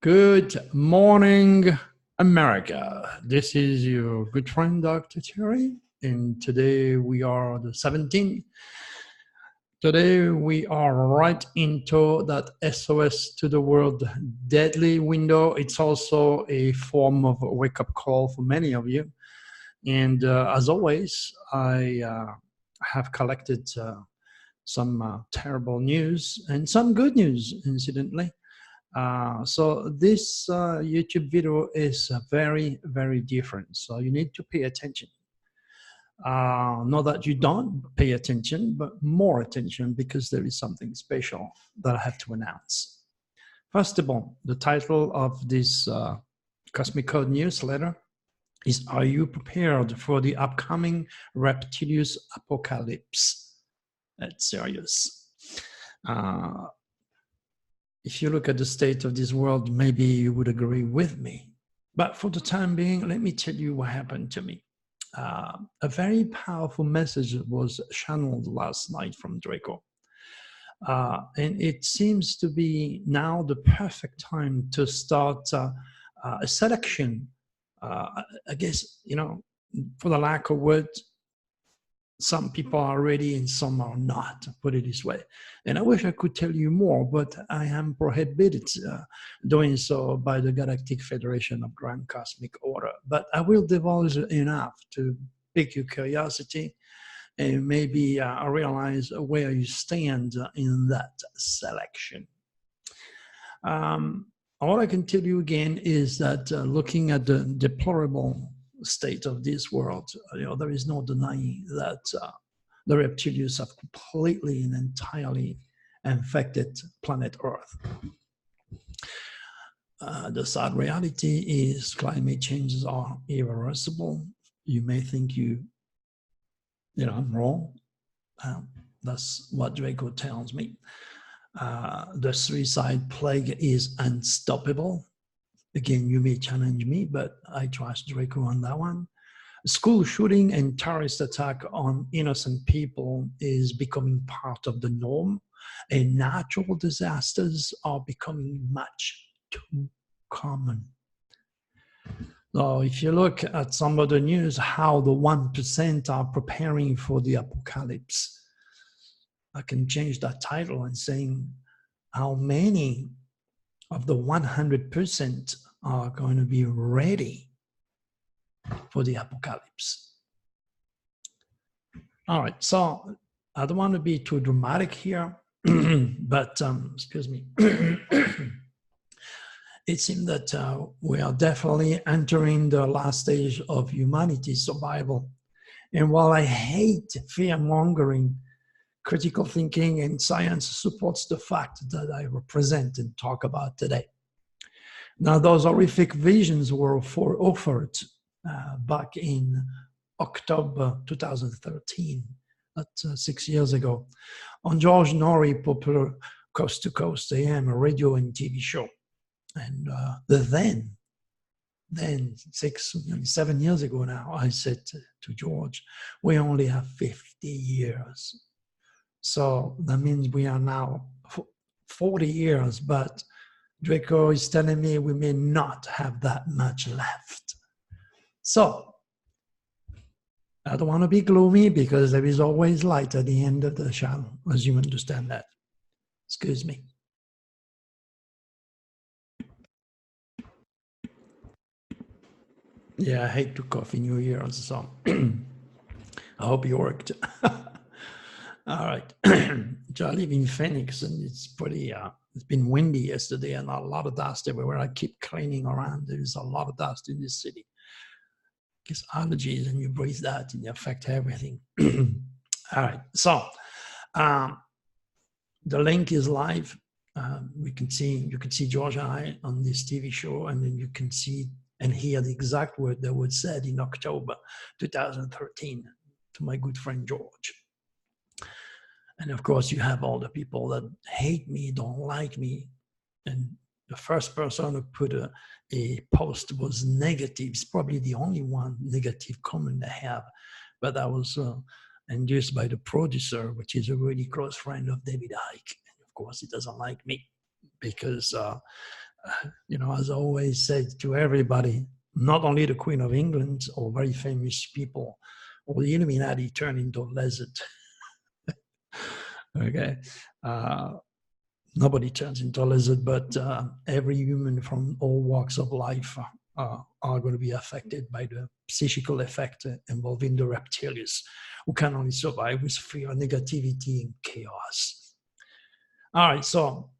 Good morning, America. This is your good friend, Dr. Turi, and today we are the 17th. Today we are right into that SOS to the world deadly window. It's also a form of a wake-up call for many of you. And as always, I have collected some terrible news and some good news, incidentally. So this YouTube video is very, very different. So you need to pay attention. Not that you don't pay attention, but more attention because there is something special that I have to announce. First of all, the title of this Cosmic Code newsletter is Are You Prepared for the Upcoming Reptilius Apocalypse? That's serious. If you look at the state of this world, maybe you would agree with me. But for the time being, let me tell you what happened to me. A very powerful message was channeled last night from Draco. And it seems to be now the perfect time to start a selection. I guess, you know, for the lack of words, some people are ready and some are not, put it this way. And I wish I could tell you more, but I am prohibited doing so by the Galactic Federation of Grand Cosmic Order. But I will divulge enough to pique your curiosity and maybe realize where you stand in that selection. All I can tell you again is that looking at the deplorable state of this world, you know, there is no denying that the reptilians have completely and entirely infected planet Earth. The sad reality is climate changes are irreversible. You may think I'm wrong. That's what Draco tells me. The suicide plague is unstoppable. Again, you may challenge me, but I trust Draco on that one. School shooting and terrorist attack on innocent people is becoming part of the norm, and natural disasters are becoming much too common. So if you look at some of the news, how the 1% are preparing for the apocalypse, I can change that title and saying how many of the 100% are going to be ready for the apocalypse. All right, so I don't want to be too dramatic here, but excuse me. It seems that we are definitely entering the last stage of humanity's survival. And while I hate fear-mongering, critical thinking and science supports the fact that I represent and talk about today. Now, those horrific visions were offered back in October 2013, that's 6 years ago, on George Norrie popular Coast to Coast AM, a radio and TV show. And then 7 years ago now, I said to George, we only have 50 years. So that means we are now 40 years, but Draco is telling me we may not have that much left. So I don't want to be gloomy because there is always light at the end of the channel, as you understand that. Excuse me. Yeah, I hate to cough in your ears, so I hope it worked. All right. So I live in Phoenix, and it's pretty, it's been windy yesterday and a lot of dust everywhere. I keep cleaning around. There's a lot of dust in this city. It's allergies, and you breathe that, and it affects everything. All right. So the link is live. You can see George and I on this TV show, and then you can see and hear the exact word that was said in October 2013 to my good friend George. And of course, you have all the people that hate me, don't like me. And the first person who put a post was negative. It's probably the only one negative comment I have. But that was induced by the producer, which is a really close friend of David Icke. And of course, he doesn't like me because You know, as I always said to everybody, not only the Queen of England or very famous people or the Illuminati turn into a lizard. Okay. Nobody turns into a lizard, but every human from all walks of life are going to be affected by the psychical effect involving the Reptilius, who can only survive with fear, negativity, and chaos. All right, so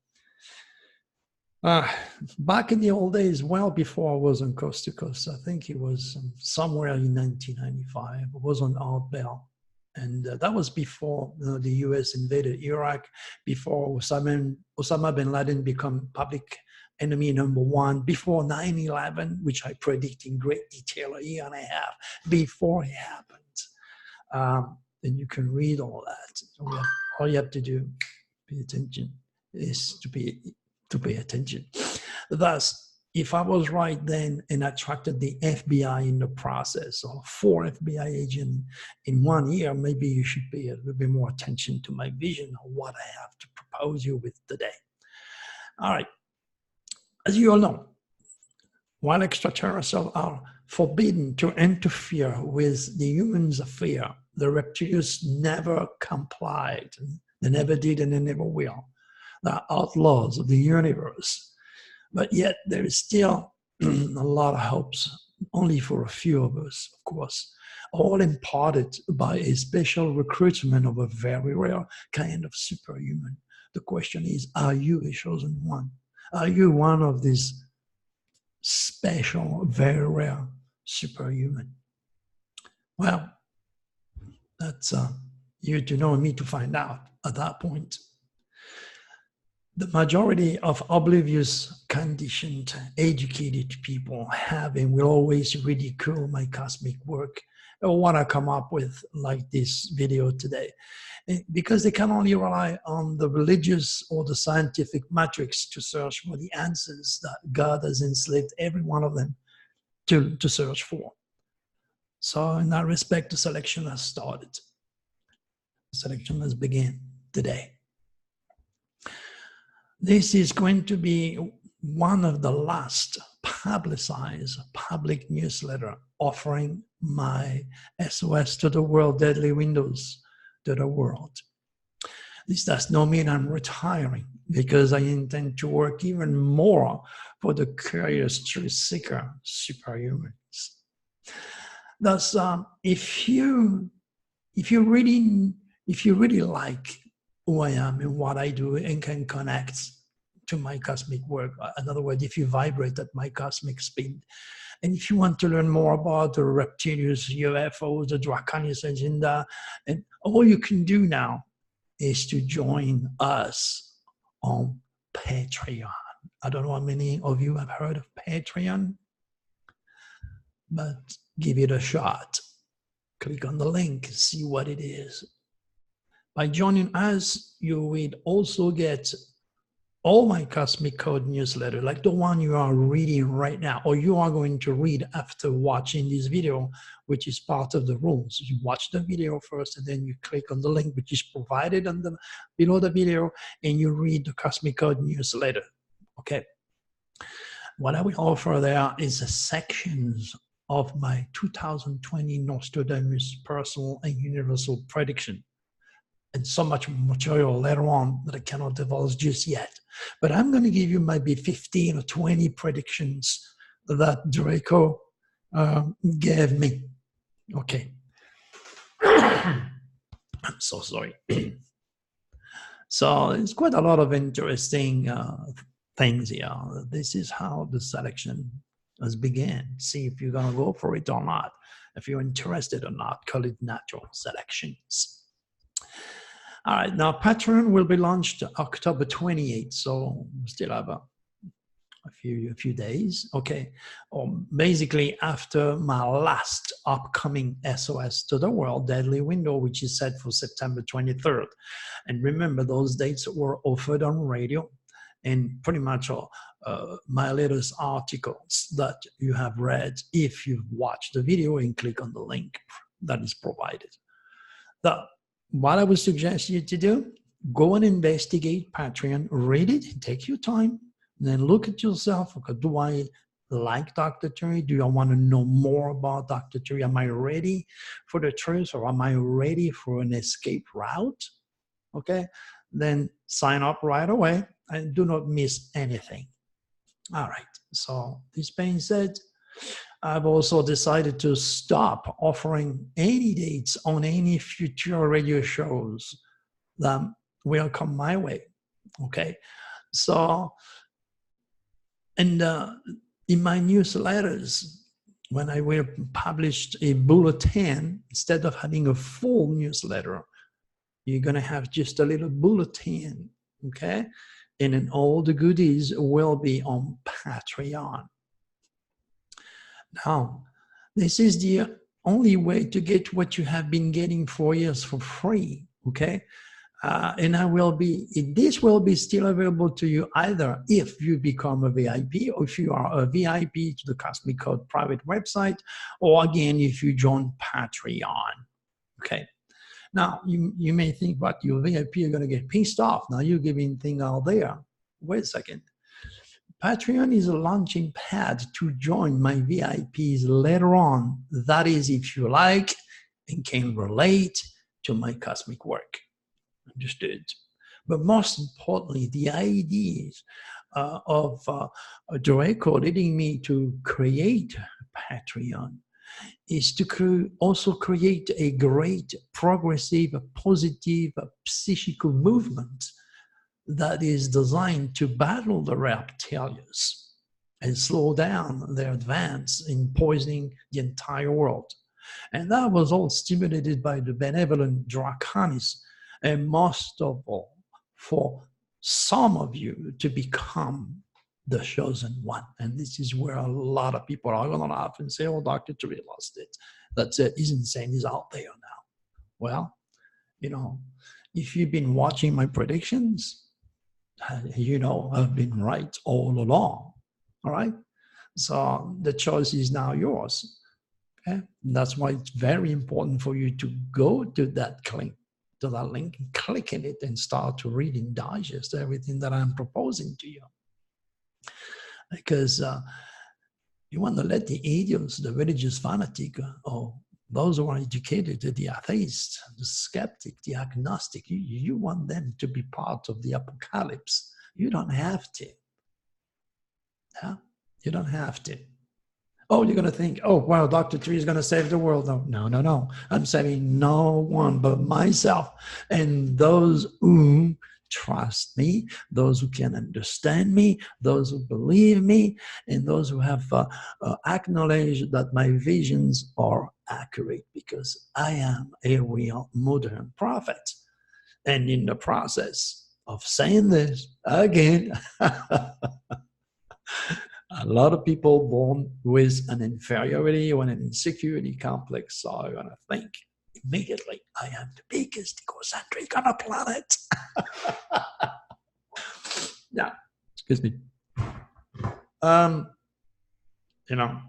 back in the old days, well before I was on Coast to Coast, I think it was somewhere in 1995, I was on Art Bell. And that was before the US invaded Iraq, before Osama bin Laden became public enemy #1, before 9/11, which I predict in great detail a year and a half before it happened. And you can read all that. So all you have to do, pay attention, is to pay attention. Thus, if I was right then and attracted the FBI in the process, or 4 FBI agents in 1 year, maybe you should pay a little bit more attention to my vision of what I have to propose you with today. All right. As you all know, while extraterrestrials are forbidden to interfere with the humans' affair, the Reptilians never complied. They never did and they never will. They're outlaws of the universe. But yet there is still a lot of hopes, only for a few of us, of course, all imparted by a special recruitment of a very rare kind of superhuman. The question is, are you a chosen one? Are you one of these special, very rare superhuman? Well, that's you to know and me to find out at that point. The majority of oblivious, conditioned, educated people have and will always ridicule my cosmic work or what I come up with, like this video today, because they can only rely on the religious or the scientific matrix to search for the answers that God has enslaved every one of them to search for. So in that respect, the selection has started. The selection has begun today. This is going to be one of the last publicized public newsletter offering my SOS to the world, deadly windows to the world. This does not mean I'm retiring, because I intend to work even more for the curious truth seeker superhumans. Thus, if you really like who I am and what I do and can connect to my cosmic work, in other words, if you vibrate at my cosmic speed, and if you want to learn more about the Reptilius, UFOs, the Draconius agenda, and all you can do now is to join us on Patreon. I don't know how many of you have heard of Patreon, but give it a shot. Click on the link, see what it is. By joining us, you will also get all my Cosmic Code newsletter, like the one you are reading right now, or you are going to read after watching this video, which is part of the rules. You watch the video first, and then you click on the link, which is provided below the video, and you read the Cosmic Code newsletter. Okay. What I will offer there is a sections of my 2020 Nostradamus personal and universal prediction, and so much material later on that I cannot divulge just yet. But I'm going to give you maybe 15 or 20 predictions that Draco gave me. Okay. I'm so sorry. So it's quite a lot of interesting things here. This is how the selection has begun. See if you're going to go for it or not. If you're interested or not, call it natural selections. All right, now Patreon will be launched October 28th, so we still have a few days. Okay, basically after my last upcoming SOS to the world deadly window, which is set for September 23rd. And remember, those dates were offered on radio, and pretty much my latest articles that you have read if you've watched the video and click on the link that is provided. What I would suggest you to do, go and investigate Patreon, read it, take your time, Then look at yourself. Okay, do I like Dr. Turi? Do I want to know more about Dr. Turi? Am I ready for the truth, or am I ready for an escape route? Okay, then sign up right away and do not miss anything. All right, so this being said, I've also decided to stop offering any dates on any future radio shows that will come my way. Okay, so and in my newsletters, when I will publish a bulletin, instead of having a full newsletter, you're going to have just a little bulletin, okay? And then all the goodies will be on Patreon. Now, this is the only way to get what you have been getting for years for free, okay? And this will be still available to you either if you become a VIP, or if you are a VIP to the Cosmic Code private website, or again, if you join Patreon, okay? Now, you may think, but your VIP are going to get pissed off. Now you're giving things out there. Wait a second. Patreon is a launching pad to join my VIPs later on. That is, if you like and can relate to my cosmic work. Understood? But most importantly, the ideas of Draco leading me to create Patreon is to also create a great, progressive, positive, psychical movement that is designed to battle the Reptilius and slow down their advance in poisoning the entire world. And that was all stimulated by the benevolent Draconis, and most of all, for some of you to become the chosen one. And this is where a lot of people are going to laugh and say, oh, Dr. Turi lost it. That's it. He's insane. He's out there now. Well, you know, if you've been watching my predictions, you know I've been right all along. All right? So the choice is now yours. Okay? And that's why it's very important for you to go to that link, and click in it and start to read and digest everything that I'm proposing to you. Because you want to let the idiots, the religious fanatic, or those who are educated, the atheist, the skeptic, the agnostic, you want them to be part of the apocalypse. You don't have to. Yeah? You don't have to. Oh, you're going to think, oh, well, Dr. Turi is going to save the world. No. I'm saving no one but myself and those who trust me, those who can understand me, those who believe me, and those who have acknowledged that my visions are accurate, because I am a real modern prophet. And in the process of saying this, again, a lot of people born with an inferiority or an insecurity complex are going to think immediately, I am the biggest egocentric on the planet. Yeah, excuse me. You know,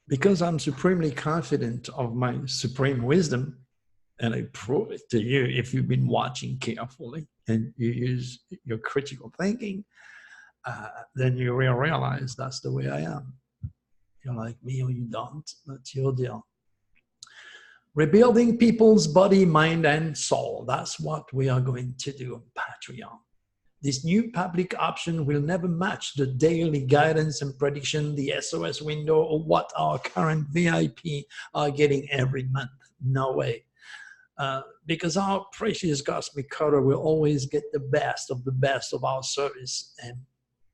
because I'm supremely confident of my supreme wisdom, and I prove it to you if you've been watching carefully and you use your critical thinking, then you will realize that's the way I am. You like me or you don't, that's your deal. Rebuilding people's body, mind, and soul. That's what we are going to do on Patreon. This new public option will never match the daily guidance and prediction, the SOS window, or what our current VIP are getting every month. No way. Because our precious cosmic coder will always get the best of our service and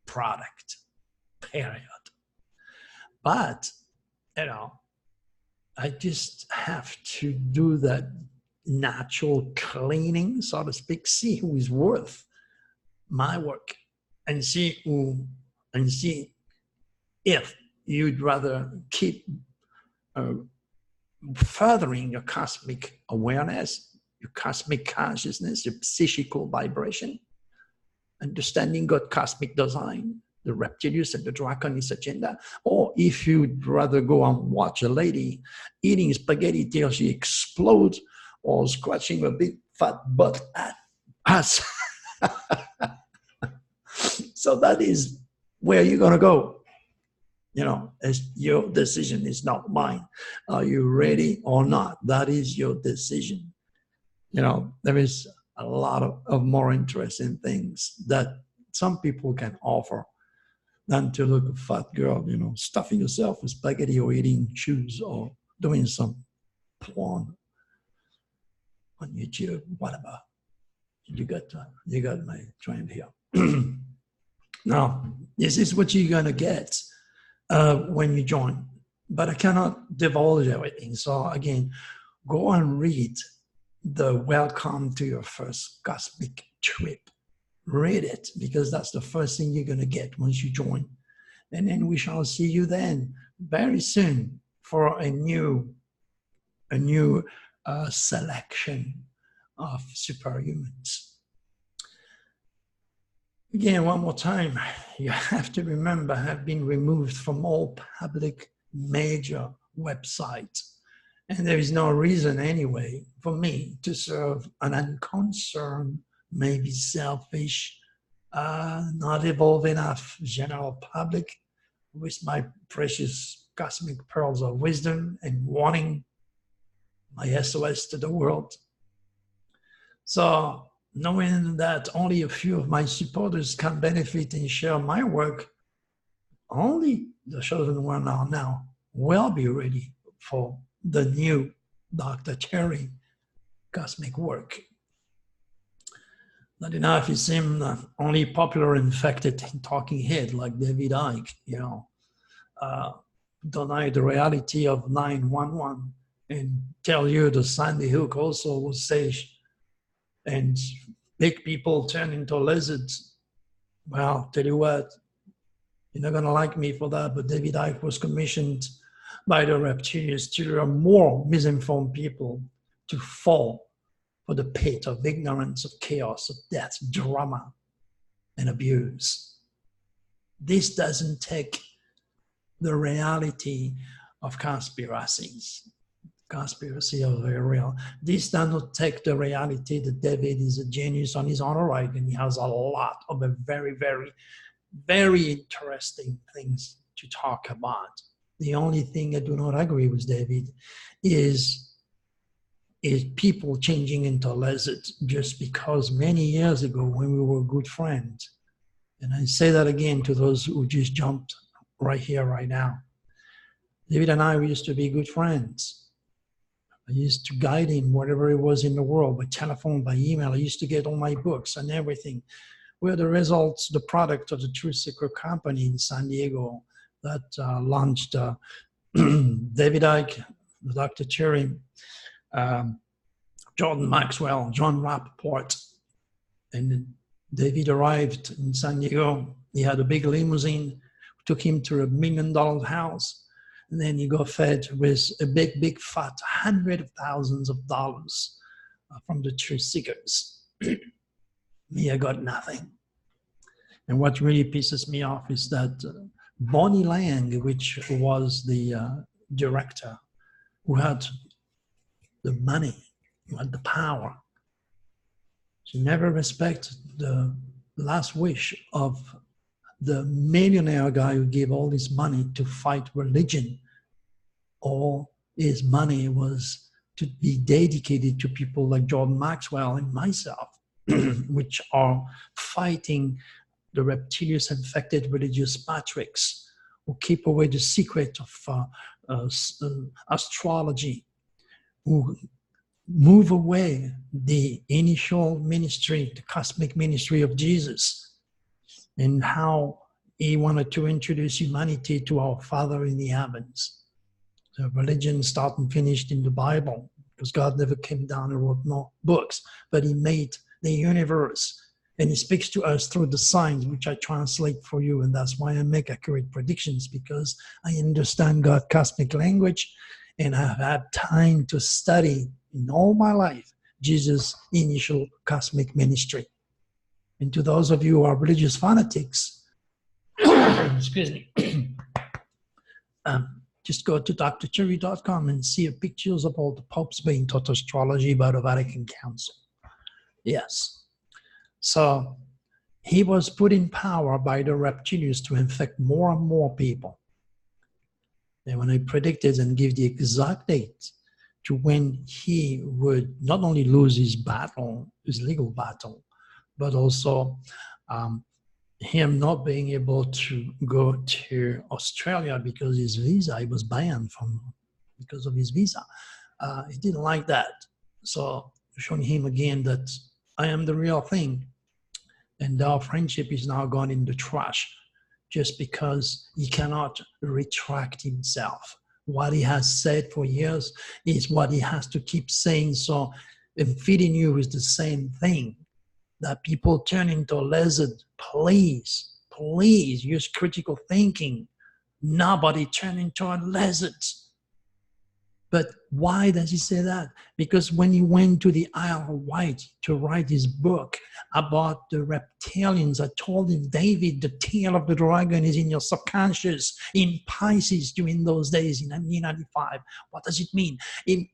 product, period. But, you know, I just have to do that natural cleaning, so to speak, see who is worth my work, and see if you'd rather keep furthering your cosmic awareness, your cosmic consciousness, your psychical vibration, understanding God cosmic design, the Reptilius and the Draconis agenda, or if you'd rather go and watch a lady eating spaghetti till she explodes, or scratching a big fat butt at us. So that is where are you going to go? You know, it's your decision, is not mine. Are you ready or not? That is your decision. You know, there is a lot of more interesting things that some people can offer than to look a fat girl, you know, stuffing yourself with spaghetti or eating chews or doing some porn on YouTube, whatever. You got my trend here. Now, this is what you're gonna get when you join, but I cannot divulge everything. So again, go and read the Welcome to Your First Cosmic Trip. Read it, because that's the first thing you're gonna get once you join. And then we shall see you then very soon for a new selection of superhumans. Again, one more time, you have to remember, have been removed from all public major websites. And there is no reason anyway for me to serve an unconcerned, maybe selfish, not evolved enough general public with my precious cosmic pearls of wisdom and wanting my SOS to the world. So knowing that only a few of my supporters can benefit and share my work, only the chosen one are now will be ready for the new Dr. Turi cosmic work. Not enough, he seemed only popular infected talking head like David Icke, you know, deny the reality of 911 and tell you the Sandy Hook also was safe and make people turn into lizards. Well, tell you what, you're not gonna like me for that, but David Icke was commissioned by the Reptilius to lure more misinformed people to fall for the pit of ignorance, of chaos, of death, drama, and abuse. This doesn't take the reality of conspiracies. Conspiracy are very real. This does not take the reality that David is a genius on his own right, and he has a lot of very, very, very interesting things to talk about. The only thing I do not agree with David is people changing into lizards just because many years ago when we were good friends, and I say that again to those who just jumped right here, right now. David and I, we used to be good friends. I used to guide him wherever he was in the world, by telephone, by email. I used to get all my books and everything. We're the results, the product of the Truth Seeker Company in San Diego that launched David Icke, Dr. Turi, Jordan Maxwell, John Rappaport. And David arrived in San Diego. He had a big limousine, took him to $1 million house. And then he got fed with a big, big fat hundreds of thousands of dollars from the Truth Seekers. Me, I got nothing. And what really pisses me off is that Bonnie Lang, which was the director, who had the money, who had the power, she never respected the last wish of the millionaire guy who gave all his money to fight religion. All his money was to be dedicated to people like Jordan Maxwell and myself, which are fighting the Reptilius infected religious matrix, who keep away the secret of astrology, who move away the initial ministry, the cosmic ministry of Jesus, and how he wanted to introduce humanity to our Father in the heavens. The religion started and finished in the Bible, because God never came down and wrote no books, but he made the universe. And he speaks to us through the signs, which I translate for you. And that's why I make accurate predictions, because I understand God's cosmic language, and I've had time to study in all my life Jesus' initial cosmic ministry. And to those of you who are religious fanatics, excuse me, just go to dr.turi.com and see pictures of all the popes being taught astrology by the Vatican Council. Yes. So He was put in power by the Reptilius to infect more and more people. And when I predicted and give the exact date to when he would not only lose his battle, his legal battle, but also him not being able to go to Australia because his visa, he was banned from because of his visa. He didn't like that. So showing him again that I am the real thing. And our friendship is now gone in the trash just because he cannot retract himself. What he has said for years is what he has to keep saying. So if feeding you is the same thing, that people turn into lizard, please use critical thinking. Nobody turn into a lizard. But why does he say that? Because when he went to the Isle of Wight to write his book about the reptilians, I told him, David, the tail of the dragon is in your subconscious, in Pisces during those days in 1995. What does it mean?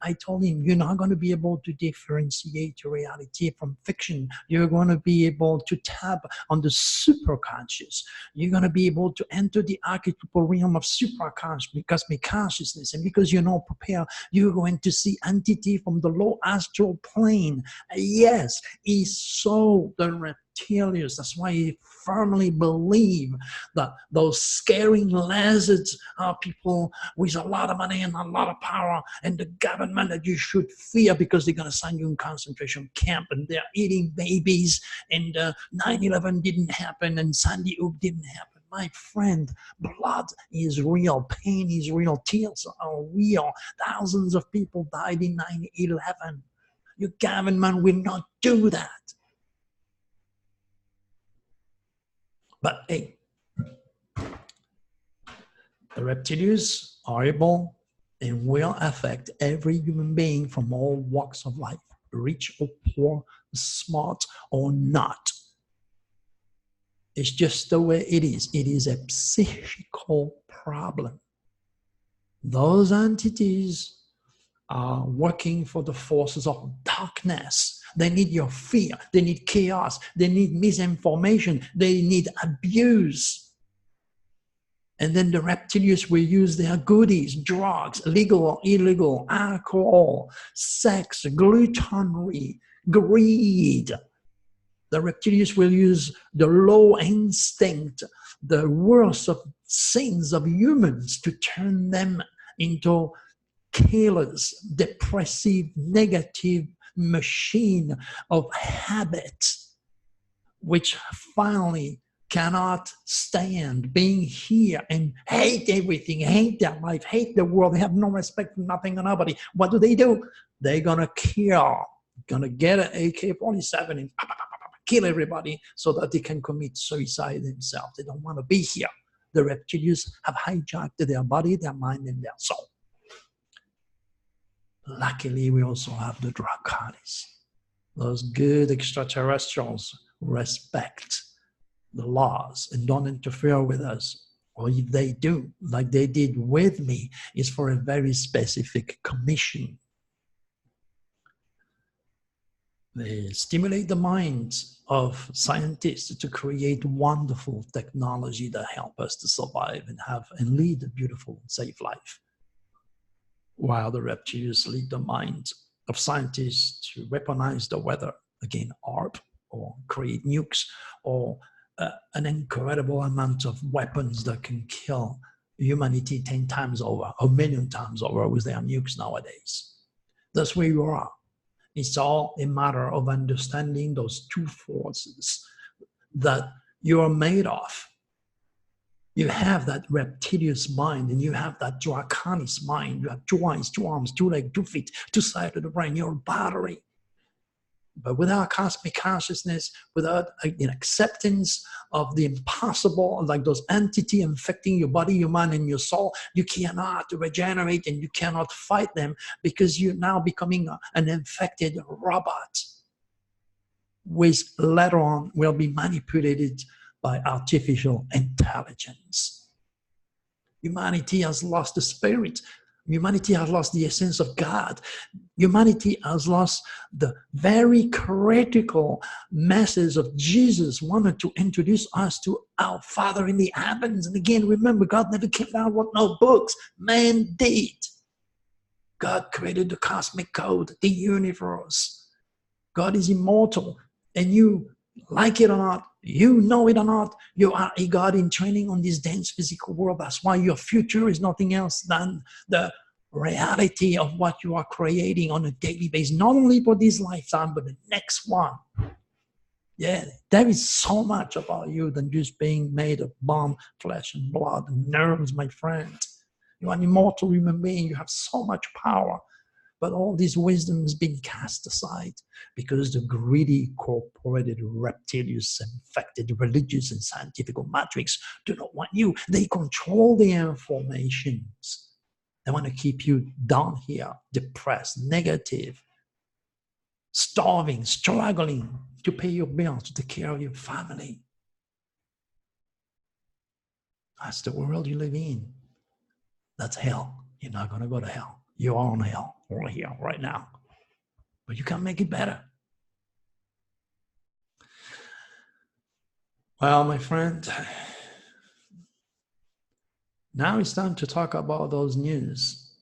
I told him, you're not going to be able to differentiate reality from fiction. You're going to be able to tap on the superconscious. You're going to be able to enter the archetypal realm of supraconscious, cosmic consciousness. And because you're not prepared, you're going to see entity from the low astral plane. Yes, he saw the reptilians. That's why he firmly believed that those scaring lizards are people with a lot of money and a lot of power, and the government that you should fear because they're going to send you in concentration camp and they're eating babies, and 9/11 didn't happen and Sandy Hook didn't happen. My friend, blood is real, pain is real, tears are real. Thousands of people died in 9/11. Your government will not do that. But hey, the reptilians are able and will affect every human being from all walks of life, rich or poor, smart or not. It's just the way it is. It is a psychical problem. Those entities are working for the forces of darkness. They need your fear. They need chaos. They need misinformation. They need abuse. And then the reptilians will use their goodies, drugs, legal or illegal, alcohol, sex, gluttony, greed. The reptilians will use the low instinct, the worst of sins of humans to turn them into killers, depressive, negative machine of habits, which finally cannot stand being here and hate everything, hate their life, hate the world. They have no respect for nothing and nobody. What do? They're gonna kill, gonna get an AK-47 and kill everybody so that they can commit suicide themselves. They don't want to be here. The reptilians have hijacked their body, their mind, and their soul. Luckily, we also have the draconis. Those good extraterrestrials respect the laws and don't interfere with us. Or if they do, like they did with me, it's for a very specific commission. They stimulate the minds of scientists to create wonderful technology that help us to survive and have and lead a beautiful, safe life. While the reptilians lead the minds of scientists to weaponize the weather, again, ARP, or create nukes, or an incredible amount of weapons that can kill humanity 10 times over, a million times over with their nukes nowadays. That's where you are. It's all a matter of understanding those two forces that you are made of. You have that reptilian mind and you have that draconis mind. You have 2 eyes, 2 arms, 2 legs, 2 feet, 2 sides of the brain. You're a battery. But without cosmic consciousness, without an acceptance of the impossible, like those entities infecting your body, your mind, and your soul, you cannot regenerate and you cannot fight them because you're now becoming an infected robot, which later on will be manipulated by artificial intelligence. Humanity has lost the spirit. Humanity has lost the essence of God. Humanity has lost the very critical message of Jesus wanted to introduce us to our Father in the heavens. And again, remember, God never came down with no books. Man did. God created the cosmic code, the universe. God is immortal. And you, like it or not, you know it or not, you are a God in training on this dense physical world. That's why your future is nothing else than the reality of what you are creating on a daily basis, not only for this lifetime, but the next one. Yeah, there is so much about you than just being made of bone, flesh, and blood, and nerves, my friend. You are an immortal human being. You have so much power. But all this wisdom has been cast aside because the greedy, corporated, reptilius, infected religious and scientific matrix do not want you. They control the informations. They want to keep you down here, depressed, negative, starving, struggling to pay your bills, to take care of your family. That's the world you live in. That's hell. You're not going to go to hell. You are on hell right here, right now. But you can make it better. Well, my friend, now it's time to talk about those news.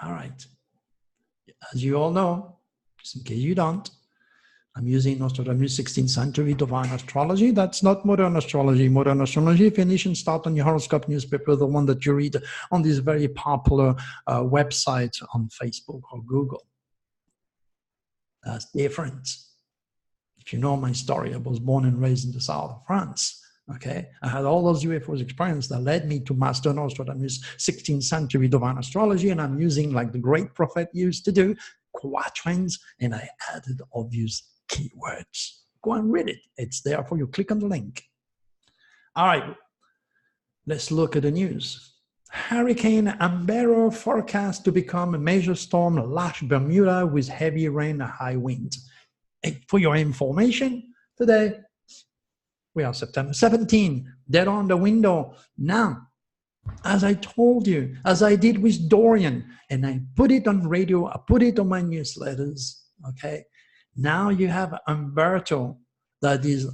All right. As you all know, just in case you don't, I'm using Nostradamus 16th century divine astrology. That's not modern astrology. Modern astrology, Phoenician start on your horoscope newspaper, the one that you read on this very popular website on Facebook or Google. That's different. If you know my story, I was born and raised in the south of France. Okay, I had all those UFOs experience that led me to master Nostradamus 16th century divine astrology, and I'm using, like the great prophet used to do, quatrains, and I added obvious keywords. Go and read it. It's there for you. Click on the link. All right, let's look at the news. Hurricane Amber forecast to become a major storm lash Bermuda with heavy rain and high wind. And for your information, today, we are September 17, dead on the window. Now, as I told you, as I did with Dorian, and I put it on radio, I put it on my newsletters, okay? Now you have Umberto that is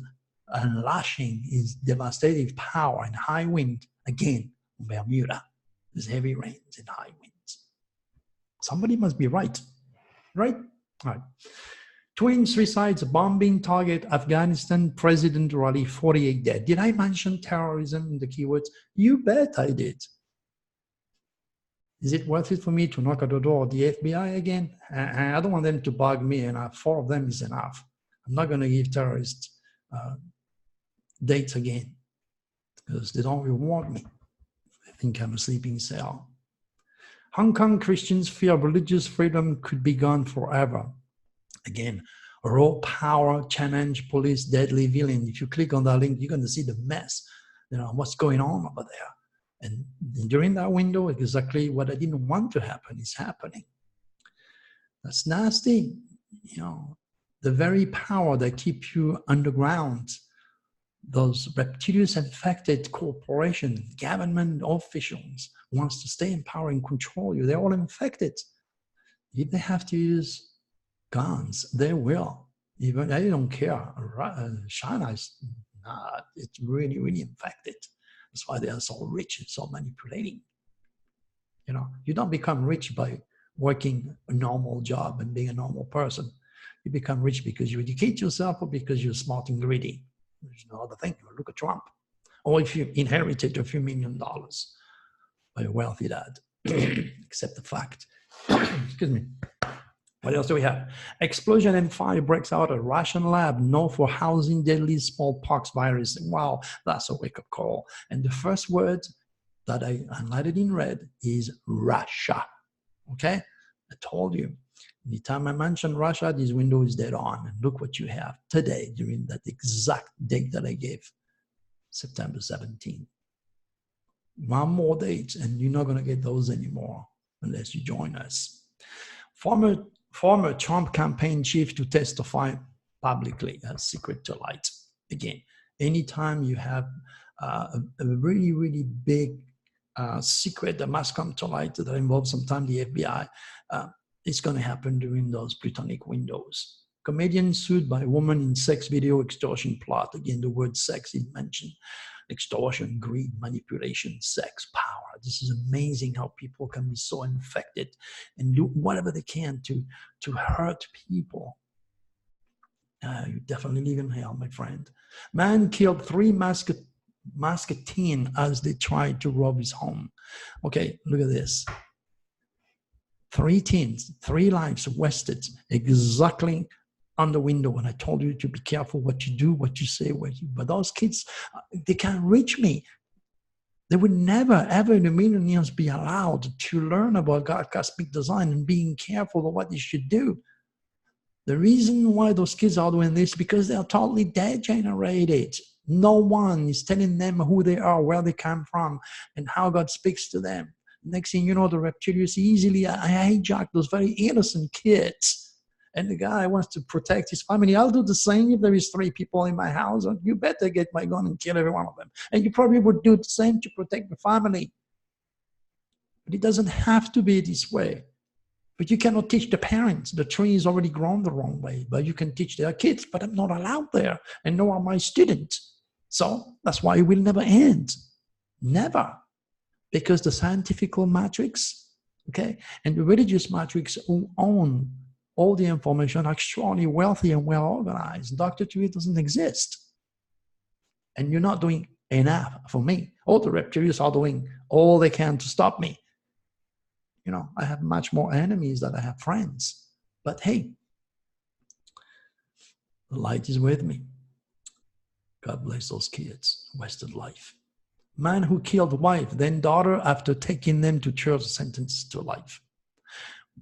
unlashing his devastating power and high wind again in Bermuda. There's heavy rains and high winds. Somebody must be right, right? All right. Twin suicides bombing target Afghanistan president rally, 48 dead. Did I mention terrorism in the keywords? You bet I did. Is it worth it for me to knock at the door of the FBI again? I don't want them to bug me, and 4 of them is enough. I'm not going to give terrorists dates again because they don't reward me. They think I'm a sleeping cell. Hong Kong Christians fear religious freedom could be gone forever. Again, raw power, challenge, police, deadly villain. If you click on that link, you're going to see the mess, what's going on over there. And during that window, exactly what I didn't want to happen is happening. That's nasty. The very power that keep you underground, those reptilius infected corporations, government officials wants to stay in power and control you. They're all infected. If they have to use guns, they will. Even they don't care. China is not. It's really, really infected. That's why they are so rich and so manipulating. You don't become rich by working a normal job and being a normal person. You become rich because you educate yourself or because you're smart and greedy. There's no other thing. Look at Trump. Or if you inherited a few $1 million by a wealthy dad. Accept the fact. Excuse me. What else do we have? Explosion and fire breaks out at Russian lab known for housing deadly smallpox virus. Wow, that's a wake-up call. And the first word that I highlighted in red is Russia. Okay? I told you. Anytime I mention Russia, this window is dead on. And look what you have today during that exact date that I gave, September 17. One more date, and you're not going to get those anymore unless you join us. Former Trump campaign chief to testify publicly as secret to light. Again, anytime you have a really, really big secret that must come to light that involves sometimes the FBI. It's going to happen during those Plutonic windows. Comedian sued by a woman in sex video extortion plot. Again, the word sex is mentioned. Extortion, greed, manipulation, sex, power. This is amazing how people can be so infected and do whatever they can to hurt people. You definitely live in hell, my friend. Man killed 3 masked teen as they tried to rob his home. Okay, look at this. 3 teens, 3 lives wasted exactly on the window when I told you to be careful what you do, what you say, but those kids, they can't reach me. They would never, ever in a million years be allowed to learn about God cosmic design and being careful of what they should do. The reason why those kids are doing this is because they are totally degenerated. No one is telling them who they are, where they come from, and how God speaks to them. Next thing you know, the Reptilius easily hijack those very innocent kids. And the guy wants to protect his family. I'll do the same if there is 3 people in my house. You better get my gun and kill every one of them. And you probably would do the same to protect the family. But it doesn't have to be this way. But you cannot teach the parents. The tree is already grown the wrong way. But you can teach their kids. But I'm not allowed there. And nor are my students. So that's why it will never end. Never. Because the scientific matrix, okay, and the religious matrix who own all the information are extremely wealthy and well organized. Dr. Turi doesn't exist. And you're not doing enough for me. All the reptilians are doing all they can to stop me. You know, I have much more enemies than I have friends. But hey, the light is with me. God bless those kids. Wasted life. Man who killed wife, then daughter, after taking them to church, sentenced to life.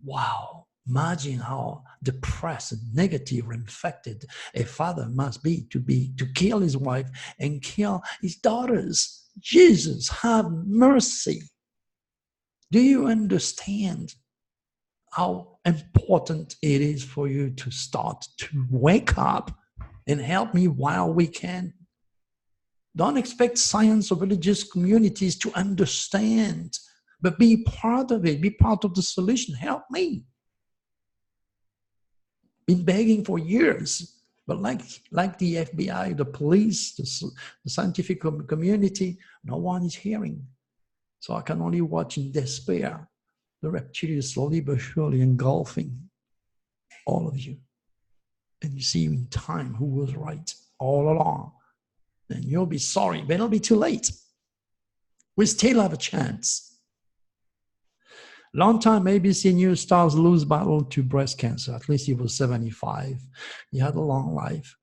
Wow. Imagine how depressed, negative, or infected a father must be to kill his wife and kill his daughters. Jesus, have mercy. Do you understand how important it is for you to start to wake up and help me while we can? Don't expect science or religious communities to understand, but be part of it. Be part of the solution. Help me. Been begging for years, but like the FBI, the police, the scientific community, no one is hearing. So I can only watch in despair the reptilians slowly but surely engulfing all of you. And you see in time who was right all along. Then you'll be sorry, but it'll be too late. We still have a chance. Long time ABC News stars lose battle to breast cancer. At least he was 75. He had a long life.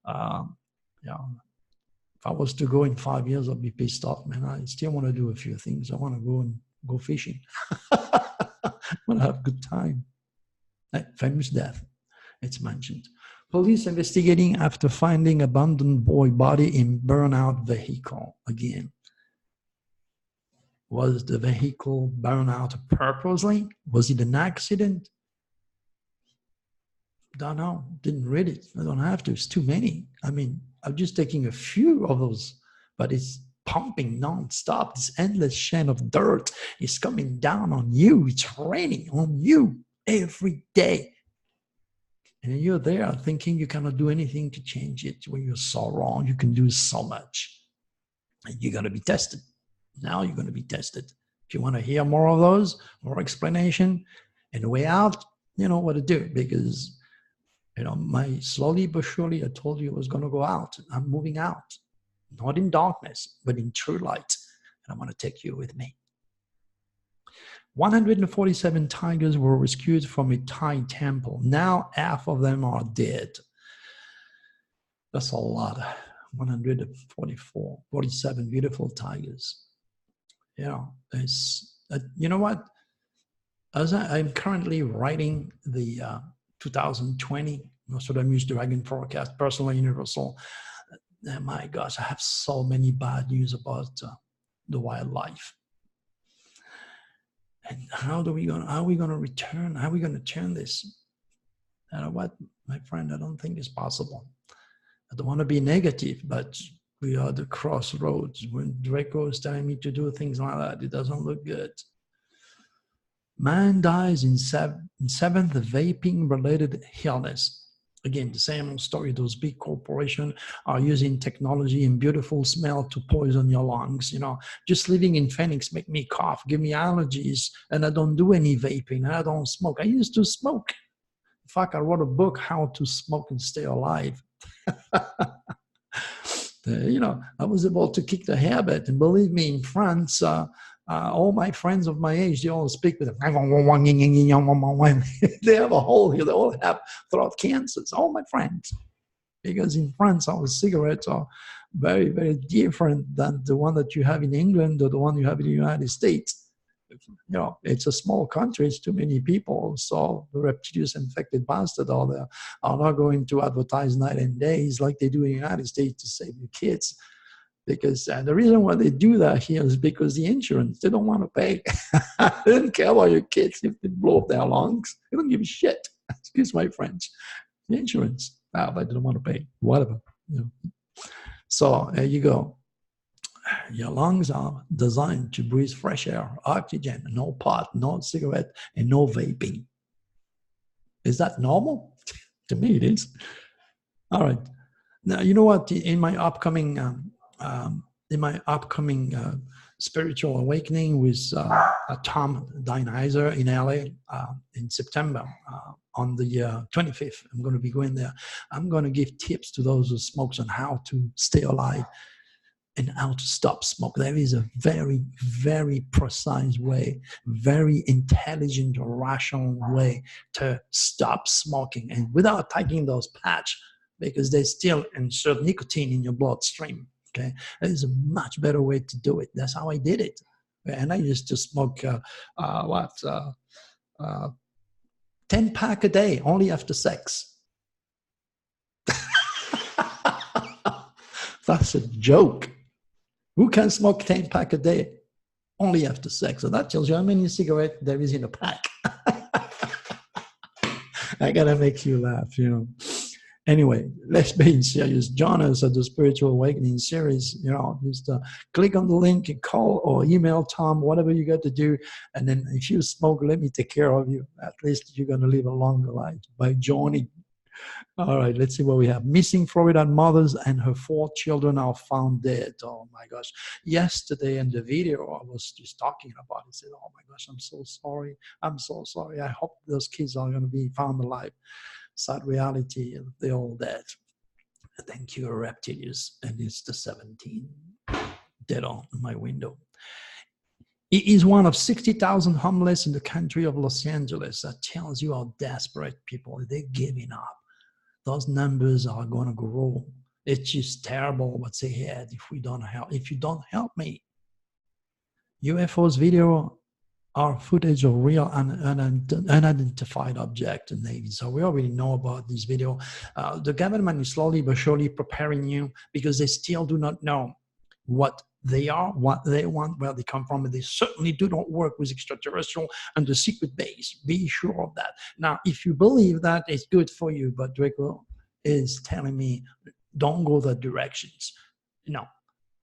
Yeah. If I was to go in 5 years, I'd be pissed off, man. I still want to do a few things. I want to go fishing. I want to have a good time. Famous death, it's mentioned. Police investigating after finding abandoned boy body in burnout vehicle. Again, was the vehicle burned out purposely? Was it an accident? Don't know. Didn't read it. I don't have to. It's too many. I mean, I'm just taking a few of those, but it's pumping non-stop. This endless chain of dirt is coming down on you. It's raining on you every day. And you're there thinking you cannot do anything to change it. When you're so wrong, you can do so much. And you're going to be tested. Now you're going to be tested. If you want to hear more of those, more explanation, and the way out, you know what to do. Because, you know, slowly but surely, I told you I was going to go out. I'm moving out. Not in darkness, but in true light. And I want to take you with me. 147 tigers were rescued from a Thai temple. Now half of them are dead. That's a lot. 47 beautiful tigers. Yeah, you know what? As I'm currently writing the 2020 Nostradamus Dragon Forecast, Personal and Universal. My gosh, I have so many bad news about the wildlife. And how are we going to return? How are we going to turn this? You know what, my friend? I don't think it's possible. I don't want to be negative, but We are the crossroads. When Draco is telling me to do things like that, it doesn't look good. Man dies in seventh vaping-related illness. Again, the same old story. Those big corporations are using technology and beautiful smell to poison your lungs. You know, just living in Phoenix make me cough, give me allergies, and I don't do any vaping. I don't smoke. I used to smoke. In fact, I wrote a book, How to Smoke and Stay Alive. You know, I was able to kick the habit. And believe me, in France, all my friends of my age, they all speak with them. They have a whole, they all have throat cancers, all my friends. Because in France, our cigarettes are very, very different than the one that you have in England or the one you have in the United States. You know, it's a small country, it's too many people. So the Reptilius infected bastard are not going to advertise night and days like they do in the United States to save your kids. Because the reason why they do that here is because the insurance, they don't want to pay. They don't care about your kids if they blow up their lungs. They don't give a shit. Excuse my French. The insurance, but they don't want to pay. Whatever. You know. So there you go. Your lungs are designed to breathe fresh air, oxygen, no pot, no cigarette, and no vaping. Is that normal? To me, it is. All right. Now, you know what? In my upcoming spiritual awakening with Tom Dionyzer in LA in September on the 25th, I'm going to be going there. I'm going to give tips to those who smoke on how to stay alive and how to stop smoke. There is a very, very precise way, very intelligent, rational way to stop smoking, and without taking those patch, because they still insert nicotine in your bloodstream. Okay, there's a much better way to do it. That's how I did it. And I used to smoke 10 pack a day, only after sex. That's a joke. Who can smoke 10 pack a day only after sex? So that tells you how many cigarettes there is in a pack. I gotta make you laugh, you know. Anyway, let's be serious. Join us at the Spiritual Awakening series. You know, just click on the link and call or email Tom, whatever you got to do. And then if you smoke, let me take care of you. At least you're going to live a longer life by joining. All right, let's see what we have. Missing Floridian mothers and her 4 children are found dead. Oh my gosh. Yesterday in the video, I was just talking about it. I said, oh my gosh, I'm so sorry. I'm so sorry. I hope those kids are going to be found alive. Sad reality, they're all dead. Thank you, Reptilius. And it's the 17 dead on my window. He is one of 60,000 homeless in the country of Los Angeles. That tells you how desperate people, they're giving up. Those numbers are going to grow. It's just terrible what's ahead if we don't help. If you don't help me. UFOs video are footage of real unidentified object in Navy. So we already know about this video. The government is slowly but surely preparing you because they still do not know what they are, what they want, where they come from, and they certainly do not work with extraterrestrial and the secret base. Be sure of that. Now, if you believe that, it's good for you, but Draco is telling me, don't go that directions. No,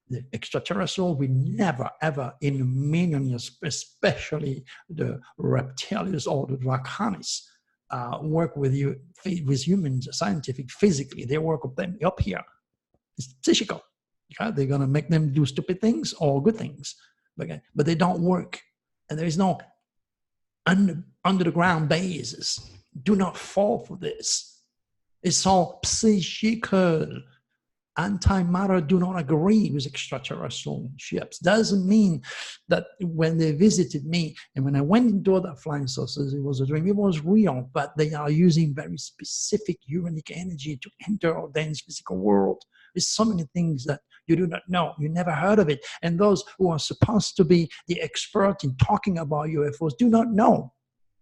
the extraterrestrial will never, ever in a million years, especially the Reptilius or the Draconis, work with you, with humans, scientific, physically. They work with them up here. It's physical. Okay? They're going to make them do stupid things or good things. Okay? But they don't work. And there is no under the ground basis. Do not fall for this. It's all psychical. Antimatter do not agree with extraterrestrial ships. Doesn't mean that when they visited me and when I went into other flying saucers, it was a dream. It was real, but they are using very specific unique energy to enter our dense physical world. There's so many things that you do not know. You never heard of it. And those who are supposed to be the expert in talking about UFOs do not know.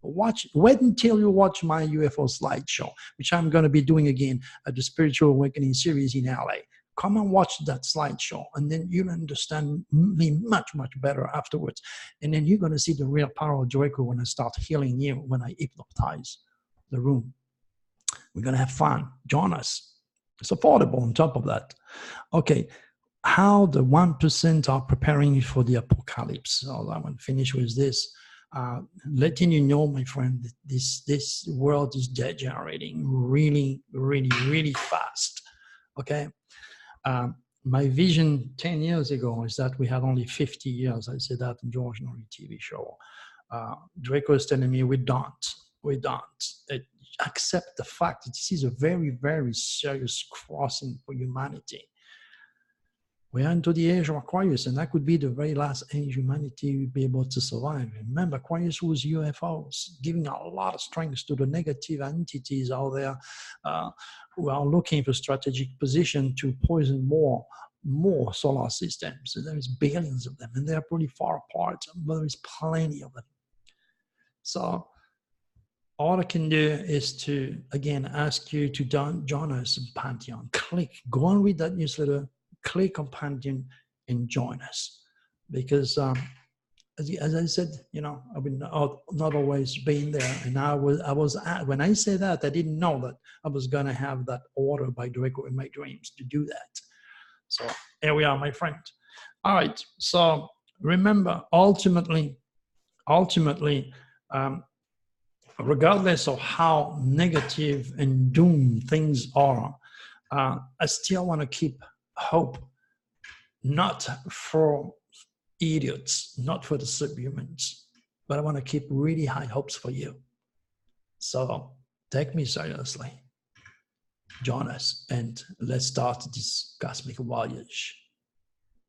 Wait until you watch my UFO slideshow, which I'm going to be doing again at the Spiritual Awakening series in LA. Come and watch that slideshow, and then you'll understand me much, much better afterwards. And then you're going to see the real power of Draco when I start healing you, when I hypnotize the room. We're going to have fun. Join us. It's affordable on top of that. Okay. how the 1% are preparing for the apocalypse. So I want to finish with this, letting you know, my friend, that this world is degenerating really, really, really fast. Okay. My vision 10 years ago is that we had only 50 years. I said that in George Norrie TV show. Draco is telling me we don't. Accept the fact that this is a very, very serious crossing for humanity. We are into the age of Aquarius, and that could be the very last age humanity will be able to survive. Remember, Aquarius was UFOs, giving a lot of strength to the negative entities out there who are looking for strategic position to poison more solar systems. And there is billions of them, and they are pretty far apart, but there is plenty of them. So all I can do is to, again, ask you to join us in Pantheon. Go and read that newsletter, click on Pantheon and join us. Because as I said, you know, I've been not always being there. And when I say that, I didn't know that I was going to have that order by Draco in my dreams to do that. So here we are, my friend. All right. So remember, ultimately, regardless of how negative and doomed things are, I still want to keep hope, not for idiots, not for the subhumans, but I want to keep really high hopes for you. So take me seriously. Join us and let's start this cosmic voyage.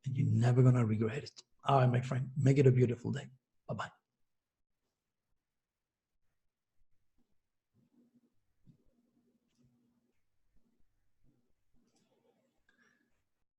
And you're never going to regret it. All right, my friend, make it a beautiful day. Bye-bye.